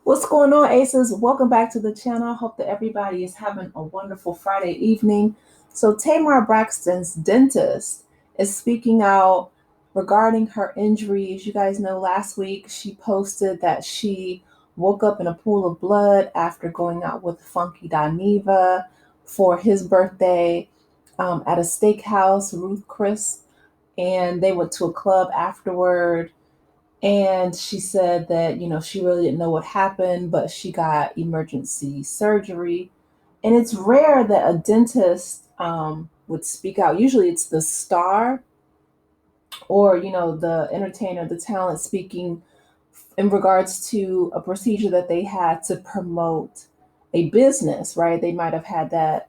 What's going on, Aces? Welcome back to the channel. I hope that everybody is having a wonderful Friday evening. So, Tamar Braxton's dentist is speaking out regarding her injuries. You guys know last week she posted that she woke up in a pool of blood after going out with Funky Dineva for his birthday at a steakhouse, Ruth Chris, and they went to a club afterward, and she said that, she really didn't know what happened, but she got emergency surgery. And it's rare that a dentist would speak out. Usually it's the star or, the entertainer, the talent speaking in regards to a procedure that they had to promote a business, right? They might have had that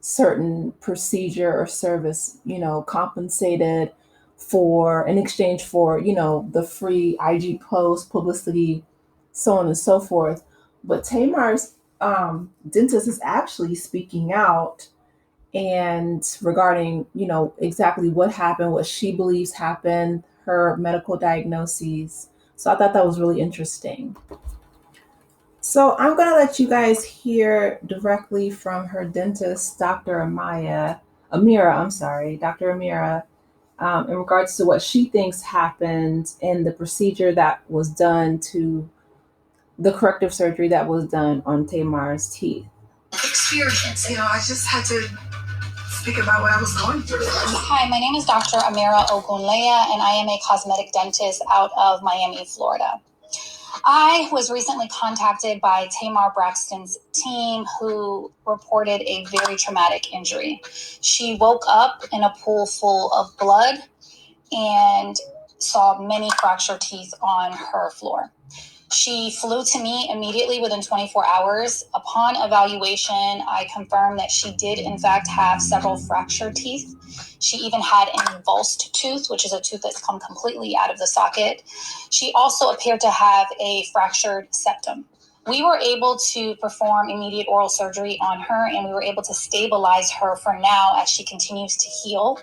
certain procedure or service, compensated for in exchange for, the free IG post, publicity, so on and so forth. But Tamar's dentist is actually speaking out and regarding, exactly what happened, what she believes happened, her medical diagnoses. So I thought that was really interesting. So I'm going to let you guys hear directly from her dentist, Amira, I'm sorry, Dr. Amira, in regards to what she thinks happened in the procedure that was done to the corrective surgery that was done on Tamar's teeth. Experience, I just had to speak about what I was going through. Hi, my name is Dr. Amira Ogunieye, and I am a cosmetic dentist out of Miami, Florida. I was recently contacted by Tamar Braxton's team, who reported a very traumatic injury. She woke up in a pool full of blood and saw many fractured teeth on her floor. She flew to me immediately within 24 hours. Upon evaluation, I confirmed that she did, in fact, have several fractured teeth. She even had an avulsed tooth, which is a tooth that's come completely out of the socket. She also appeared to have a fractured septum. We were able to perform immediate oral surgery on her, and we were able to stabilize her for now as she continues to heal.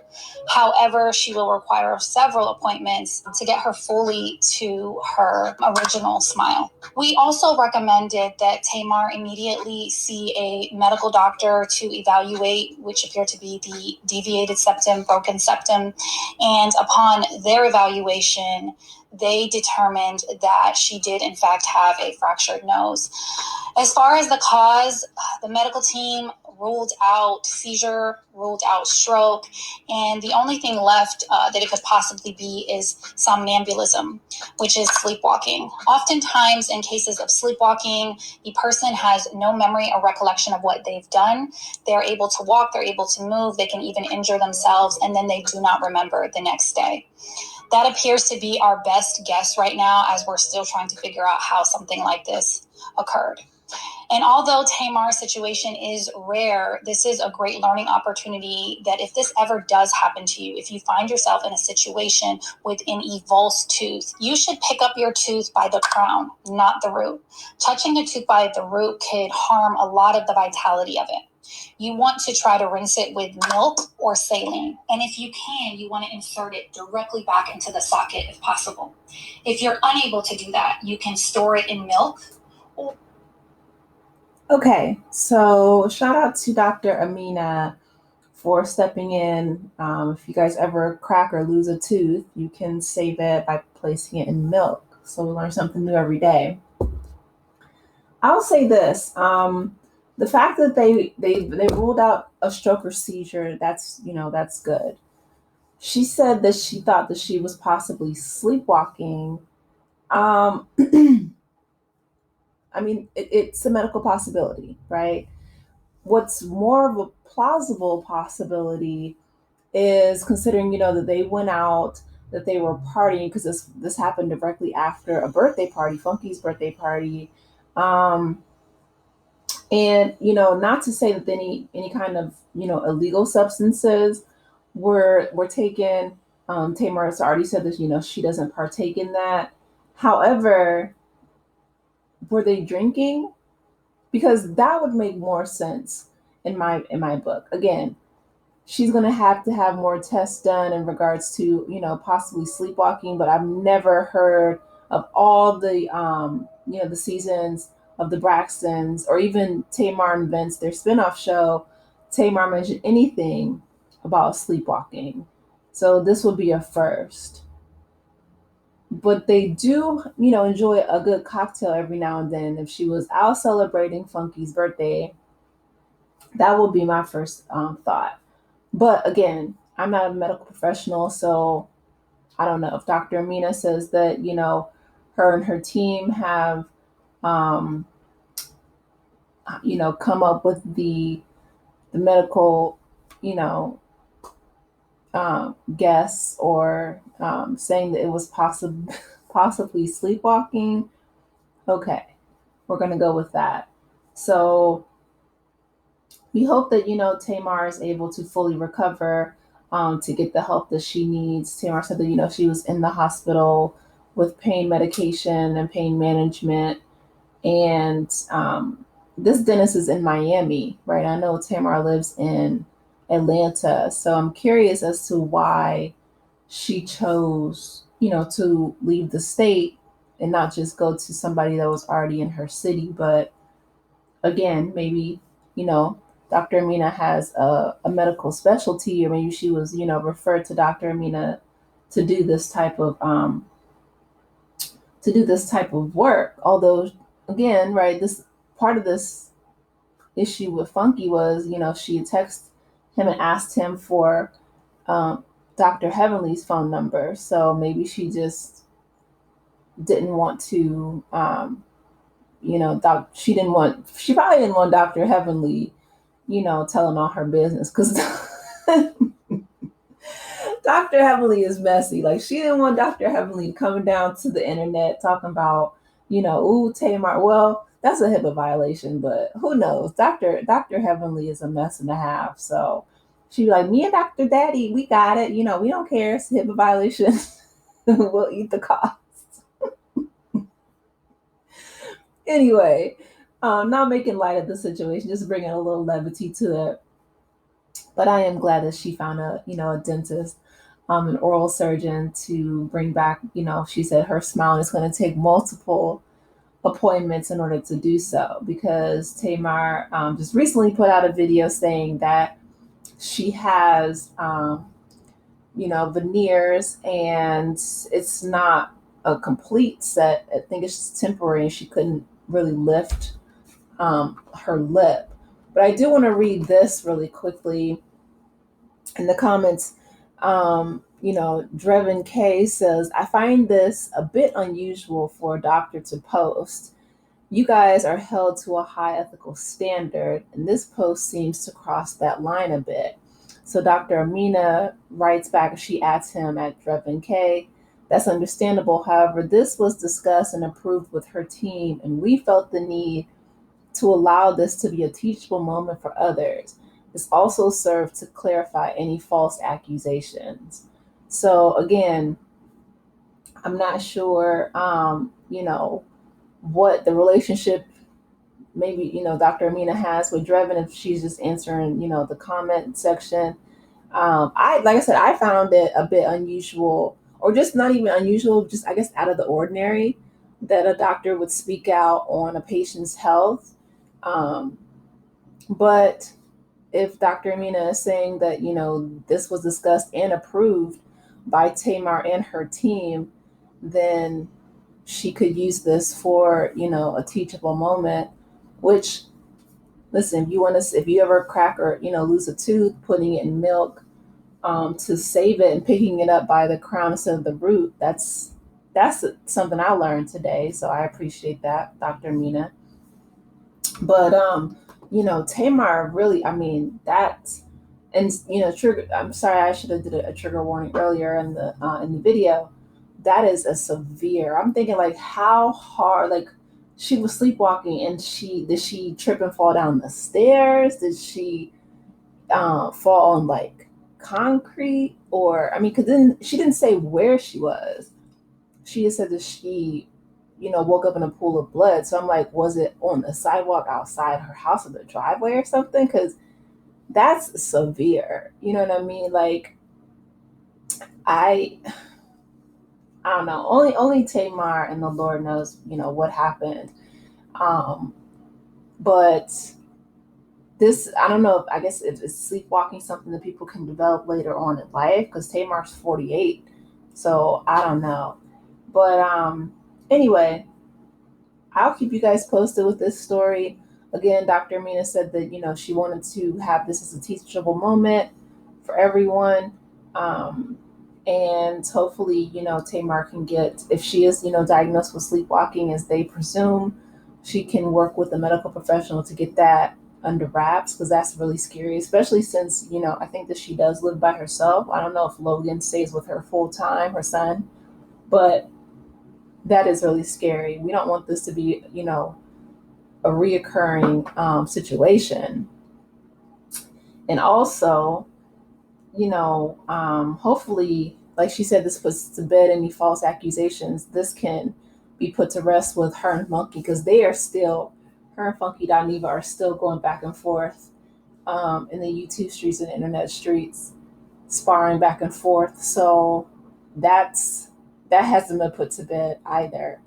However, she will require several appointments to get her fully to her original smile. We also recommended that Tamar immediately see a medical doctor to evaluate, which appeared to be the deviated septum, broken septum. And upon their evaluation, they determined that she did, in fact, have a fractured nose. As far as the cause, the medical team ruled out seizure, ruled out stroke, and the only thing left that it could possibly be is somnambulism, which is sleepwalking. Oftentimes, in cases of sleepwalking, the person has no memory or recollection of what they've done. They're able to walk, they're able to move, they can even injure themselves, and then they do not remember the next day. That appears to be our best guess right now, as we're still trying to figure out how something like this occurred. And although Tamar's situation is rare, this is a great learning opportunity that if this ever does happen to you, if you find yourself in a situation with an avulsed tooth, you should pick up your tooth by the crown, not the root. Touching the tooth by the root could harm a lot of the vitality of it. You want to try to rinse it with milk or saline. And if you can, you want to insert it directly back into the socket if possible. If you're unable to do that, you can store it in milk. Okay, so shout out to Dr. Amina for stepping in. If you guys ever crack or lose a tooth, you can save it by placing it in milk. So we learn something new every day. I'll say this: the fact that they ruled out a stroke or seizure, that's good. She said that she thought that she was possibly sleepwalking. Um, I mean, it's a medical possibility, right? What's more of a plausible possibility is considering, that they went out, that they were partying, because this happened directly after a birthday party, Funky's birthday party. Um, and not to say that any kind of illegal substances were taken. Tamar has already said that she doesn't partake in that. However, were they drinking? Because that would make more sense in my book. Again, she's going to have more tests done in regards to possibly sleepwalking, but I've never heard of all the the seasons of the Braxtons, or even Tamar and Vince, their spinoff show, Tamar mentioned anything about sleepwalking. So this would be a first. But they do, enjoy a good cocktail every now and then. If she was out celebrating Funky's birthday, that would be my first thought. But again, I'm not a medical professional, so I don't know if Dr. Amina says that, her and her team have, um, come up with the medical, you know, guess, or saying that it was possibly sleepwalking. Okay, we're gonna go with that. So we hope that Tamar is able to fully recover, to get the help that she needs. Tamar said that she was in the hospital with pain medication and pain management, and this dentist is in Miami, right? I know Tamar lives in Atlanta, so I'm curious as to why she chose, to leave the state and not just go to somebody that was already in her city. But again, maybe, you know, Dr. Amina has a medical specialty, or maybe she was, referred to Dr. Amina to do this type of work. Although, again, right, this part of this issue with Funky was, she had texted him and asked him for um, Dr. Heavenly's phone number. So maybe she just didn't want to, she probably didn't want Dr. Heavenly, telling all her business, because Dr. Heavenly is messy. Like, she didn't want Dr. Heavenly coming down to the internet talking about, ooh, Tamar. Well, that's a HIPAA violation, but who knows? Dr. Heavenly is a mess and a half. So she'd be like, me and Dr. Daddy, we got it. We don't care. It's a HIPAA violation. We'll eat the cost. Anyway, not making light of the situation, just bringing a little levity to it. But I am glad that she found a dentist, an oral surgeon to bring back. She said her smile is going to take multiple appointments in order to do so, because Tamar just recently put out a video saying that she has, veneers, and it's not a complete set. I think it's just temporary, and she couldn't really lift her lip. But I do want to read this really quickly in the comments. Drevin K says, I find this a bit unusual for a doctor to post. You guys are held to a high ethical standard, and this post seems to cross that line a bit. So Dr. Amina writes back, she adds him at Drevin K. That's understandable. However, this was discussed and approved with her team, and we felt the need to allow this to be a teachable moment for others. This also served to clarify any false accusations. So again, I'm not sure, what the relationship maybe, Dr. Amina has with Drevin, if she's just answering, the comment section. Like I said, I found it a bit unusual, or just not even unusual, just I guess out of the ordinary, that a doctor would speak out on a patient's health. Um, but if Dr. Amina is saying that, this was discussed and approved by Tamar and her team, then she could use this for, a teachable moment, which, listen, if you ever crack or, lose a tooth, putting it in milk, to save it and picking it up by the crown instead of the root, that's something I learned today. So I appreciate that, Dr. Mina. But Tamar really, I mean, that, and trigger. I'm sorry, I should have did a trigger warning earlier in the video. That is a severe. I'm thinking, like, how hard, like, she was sleepwalking, and did she trip and fall down the stairs? Did she fall on, like, concrete? Or, I mean, because then she didn't say where she was. She just said that she, woke up in a pool of blood. So I'm like, was it on the sidewalk outside her house or the driveway or something? Because that's severe. You know what I mean? Like, I I don't know. Only Tamar and the Lord knows, what happened. But this, I don't know. I guess if it's sleepwalking something that people can develop later on in life, because Tamar's 48, so I don't know. But anyway, I'll keep you guys posted with this story. Again, Dr. Amina said that she wanted to have this as a teachable moment for everyone, um, and hopefully Tamar can get, if she is diagnosed with sleepwalking as they presume, she can work with a medical professional to get that under wraps, because that's really scary, especially since I think that she does live by herself. I don't know if Logan stays with her full time, her son, but that is really scary. We don't want this to be a reoccurring situation. And also, hopefully, like she said, this puts to bed any false accusations. This can be put to rest with her and Funky, because her and Funky Daniva are still going back and forth in the YouTube streets and the internet streets, sparring back and forth. So that hasn't been put to bed either.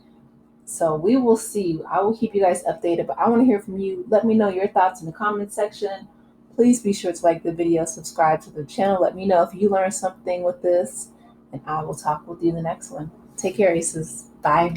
So we will see. I will keep you guys updated, but I want to hear from you. Let me know your thoughts in the comment section. Please be sure to like the video, subscribe to the channel. Let me know if you learned something with this, and I will talk with you in the next one. Take care, Aces. Bye.